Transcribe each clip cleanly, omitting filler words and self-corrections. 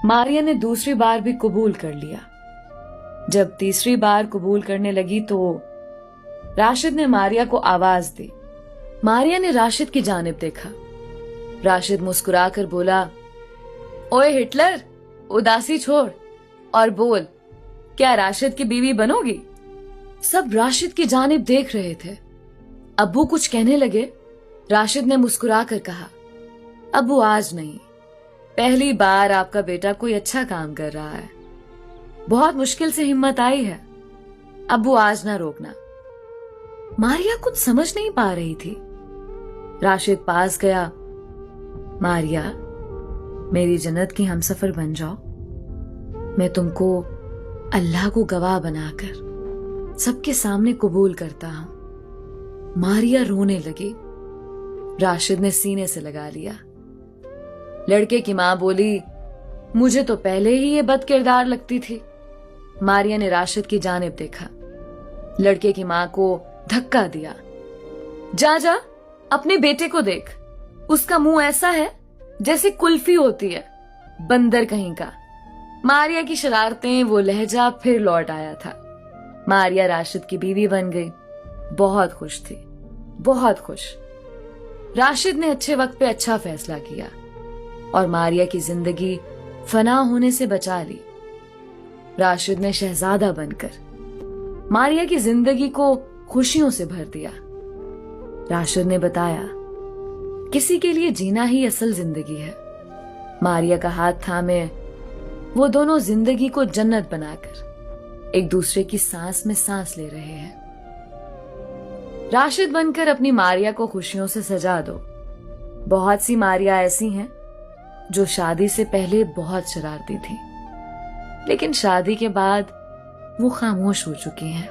मारिया ने दूसरी बार भी कबूल कर लिया। जब तीसरी बार कबूल करने लगी तो राशिद ने मारिया को आवाज दी। मारिया ने राशिद की जानिब देखा। राशिद मुस्कुराकर बोला, ओए हिटलर, उदासी छोड़ और बोल, क्या राशिद की बीवी बनोगी? सब राशिद की जानिब देख रहे थे। अब्बू कुछ कहने लगे। राशिद ने मुस्कुराकर कहा, अब्बू आज नहीं, पहली बार आपका बेटा कोई अच्छा काम कर रहा है। बहुत मुश्किल से हिम्मत आई है। अब्बू आज ना रोकना। मारिया कुछ समझ नहीं पा रही थी। राशिद पास गया। मारिया, मेरी जन्नत की हमसफर बन जाओ। मैं तुमको अल्लाह को गवाह बनाकर सबके सामने कबूल करता हूं। मारिया रोने लगी। राशिद ने सीने से लगा लिया। लड़के की मां बोली, मुझे तो पहले ही ये बद किरदार लगती थी। मारिया ने राशिद की जानिब देखा। लड़के की मां को धक्का दिया। जा जा, अपने बेटे को देख, उसका मुंह ऐसा है जैसे कुल्फी होती है, बंदर कहीं का। मारिया की शरारतें, वो लहजा फिर लौट आया था। मारिया राशिद की बीवी बन गई। बहुत खुश थी, बहुत खुश। राशिद ने अच्छे वक्त पे अच्छा फैसला किया और मारिया की जिंदगी फना होने से बचा ली। राशिद ने शहजादा बनकर मारिया की जिंदगी को खुशियों से भर दिया। राशिद ने बताया, किसी के लिए जीना ही असल जिंदगी है। मारिया का हाथ थामे वो दोनों जिंदगी को जन्नत बनाकर एक दूसरे की सांस में सांस ले रहे हैं। राशिद बनकर अपनी मारिया को खुशियों से सजा दो। बहुत सी मारिया ऐसी हैं जो शादी से पहले बहुत शरारती थी, लेकिन शादी के बाद वो खामोश हो चुकी हैं।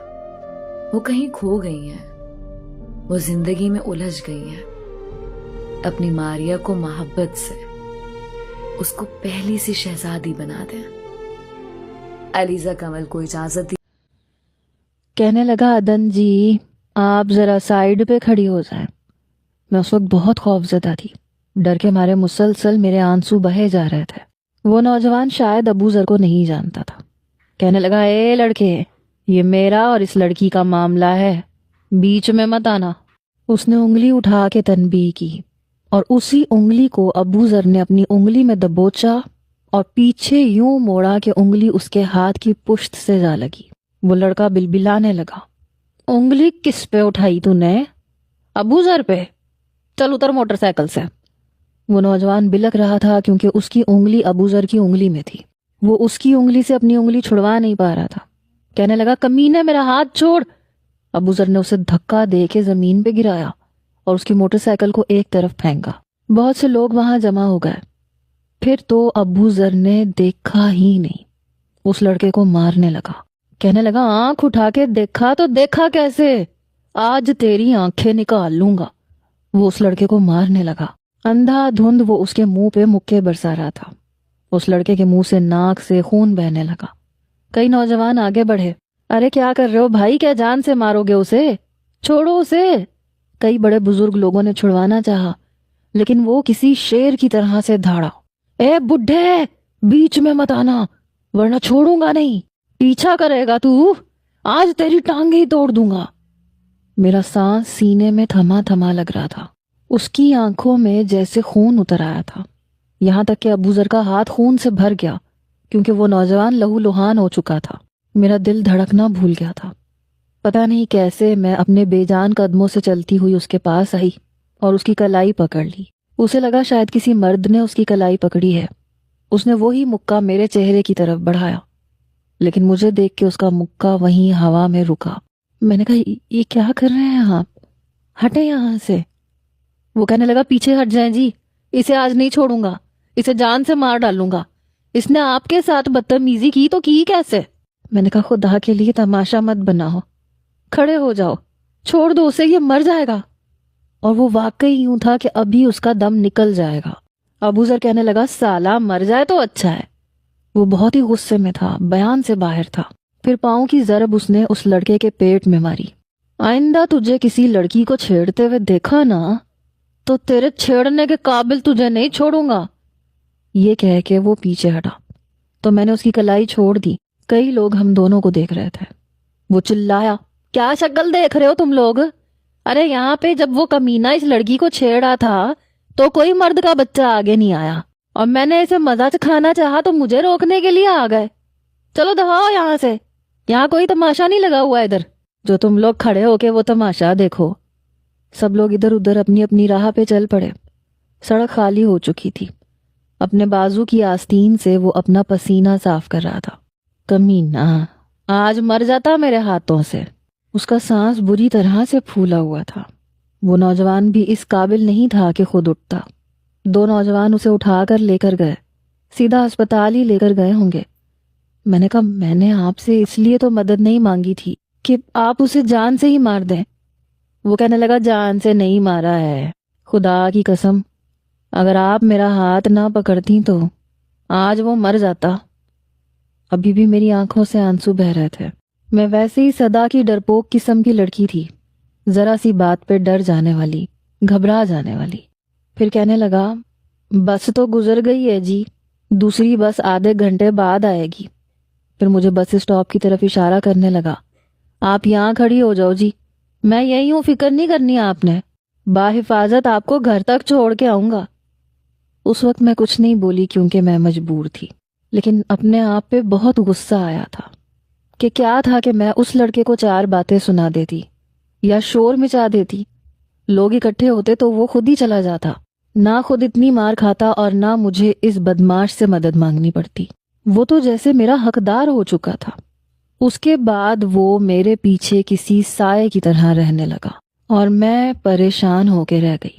वो कहीं खो गई हैं, वो जिंदगी में उलझ गई हैं। अपनी मारिया को मोहब्बत से उसको पहली सी शहजादी बना दें। अलीजा कमल को इजाजत दी। कहने लगा, अदन जी आप जरा साइड पे खड़ी हो जाएं। मैं उस वक्त बहुत खौफजदा थी। डर के मारे मुसलसल मेरे आंसू बहे जा रहे थे। वो नौजवान शायद अबू जर को नहीं जानता था। कहने लगा, ए लड़के, ये मेरा और इस लड़की का मामला है, बीच में मत आना। उसने उंगली उठा के तनबीह की और उसी उंगली को अबू जर ने अपनी उंगली में दबोचा और पीछे यूं मोड़ा कि उंगली उसके हाथ की पुश्त से जा लगी। वो लड़का बिलबिलाने लगा, उंगली किस पे उठाई तूने? अबू जर पे। चल उतर मोटरसाइकिल से। वो नौजवान बिलक रहा था क्योंकि उसकी उंगली अबू जर की उंगली में थी। वो उसकी उंगली से अपनी उंगली छुड़वा नहीं पा रहा था। कहने लगा, कमीने मेरा हाथ छोड़। अबू जर ने उसे धक्का दे के जमीन पे गिराया और उसकी मोटरसाइकिल को एक तरफ फेंका। बहुत से लोग वहां जमा हो गए। फिर तो अबू जर ने देखा ही नहीं, उस लड़के को मारने लगा। कहने लगा, आंख उठा के देखा तो देखा कैसे, आज तेरी आंखें निकाल लूंगा। वो उस लड़के को मारने लगा। अंधाधुंध वो उसके मुंह पे मुक्के बरसा रहा था। उस लड़के के मुंह से नाक से खून बहने लगा। कई नौजवान आगे बढ़े। अरे क्या कर रहे हो भाई, क्या जान से मारोगे उसे? छोड़ो उसे। कई बड़े बुजुर्ग लोगों ने छुड़वाना चाहा, लेकिन वो किसी शेर की तरह से धाड़ा। ए बुढ़े, बीच में मत आना वरना छोड़ूंगा नहीं। पीछा करेगा तू, आज तेरी टांगे ही तोड़ दूंगा। मेरा सांस सीने में थमा थमा लग रहा था। उसकी आंखों में जैसे खून उतर आया था, यहां तक कि अबू जर का हाथ खून से भर गया क्योंकि वो नौजवान लहू लुहान हो चुका था। मेरा दिल धड़कना भूल गया था। पता नहीं कैसे मैं अपने बेजान कदमों से चलती हुई उसके पास आई और उसकी कलाई पकड़ ली। उसे लगा शायद किसी मर्द ने उसकी कलाई पकड़ी है। उसने वही मुक्का मेरे चेहरे की तरफ बढ़ाया, लेकिन मुझे देख के उसका मुक्का वहीं हवा में रुका। मैंने कहा, ये क्या कर रहे हैं आप? हटे यहां से। वो कहने लगा, पीछे हट जाएं जी, इसे आज नहीं छोड़ूंगा, इसे जान से मार डालूंगा। इसने आपके साथ बदतमीजी की तो की कैसे? मैंने कहा, खुदा के लिए तमाशा मत बनाओ, खड़े हो जाओ, छोड़ दो उसे, ये मर जाएगा। और वो वाकई यूं था कि अभी उसका दम निकल जाएगा। अबू जर कहने लगा, साला मर जाए तो अच्छा है। वो बहुत ही गुस्से में था, बयान से बाहर था। फिर पांव की जरब उसने उस लड़के के पेट में मारी। आइंदा तुझे किसी लड़की को छेड़ते हुए देखा ना तो तेरे छेड़ने के काबिल तुझे नहीं छोड़ूंगा। ये कह के वो पीछे हटा। تو میں نے اس کی کلائی چھوڑ دی۔ کئی لوگ ہم دونوں کو دیکھ رہے تھے۔ وہ چلایا، کیا شکل دیکھ رہے ہو تم لوگ؟ ارے یہاں پہ جب وہ کمینہ اس لڑکی کو چھیڑا تھا تو کوئی مرد کا بچہ آگے نہیں آیا، اور میں نے اسے مزہ چکھانا چاہا تو مجھے روکنے کے لیے آ گئے۔ چلو دباؤ یہاں سے، یہاں کوئی تماشا نہیں لگا ہوا ادھر جو تم لوگ کھڑے ہو کے وہ تماشا دیکھو۔ سب لوگ ادھر ادھر اپنی اپنی راہ پہ چل پڑے۔ سڑک خالی ہو چکی تھی۔ اپنے بازو کی آستین سے وہ اپنا پسینہ صاف کر رہا تھا۔ کمینہ آج مر جاتا میرے ہاتھوں سے۔ اس کا سانس بری طرح سے پھولا ہوا تھا۔ وہ نوجوان بھی اس قابل نہیں تھا کہ خود اٹھتا۔ دو نوجوان اسے اٹھا کر لے کر گئے، سیدھا ہسپتال ہی لے کر گئے ہوں گے۔ میں نے کہا میں نے آپ سے اس لیے تو مدد نہیں مانگی تھی کہ آپ اسے جان سے ہی مار دیں۔ وہ کہنے لگا جان سے نہیں مارا ہے، خدا کی قسم اگر آپ میرا ہاتھ نہ پکڑتی تو آج وہ مر جاتا۔ ابھی بھی میری آنکھوں سے آنسو بہہ رہے تھے۔ میں ویسے ہی صدا کی ڈرپوک قسم کی لڑکی تھی، ذرا سی بات پہ ڈر جانے والی، گھبرا جانے والی۔ پھر کہنے لگا بس تو گزر گئی ہے جی، دوسری بس آدھے گھنٹے بعد آئے گی۔ پھر مجھے بس اسٹاپ کی طرف اشارہ کرنے لگا، آپ یہاں کھڑی ہو جاؤ جی، میں یہی ہوں، فکر نہیں کرنی آپ نے، باحفاظت آپ کو گھر تک چھوڑ کے آؤں گا۔ اس وقت میں کچھ نہیں بولی کیونکہ میں مجبور تھی، لیکن اپنے آپ پہ بہت غصہ آیا تھا کہ کیا تھا کہ میں اس لڑکے کو چار باتیں سنا دیتی یا شور مچا دیتی۔ لوگ اکٹھے ہوتے تو وہ خود ہی چلا جاتا، نہ خود اتنی مار کھاتا اور نہ مجھے اس بدماش سے مدد مانگنی پڑتی۔ وہ تو جیسے میرا حقدار ہو چکا تھا۔ اس کے بعد وہ میرے پیچھے کسی سائے کی طرح رہنے لگا اور میں پریشان ہو کے رہ گئی۔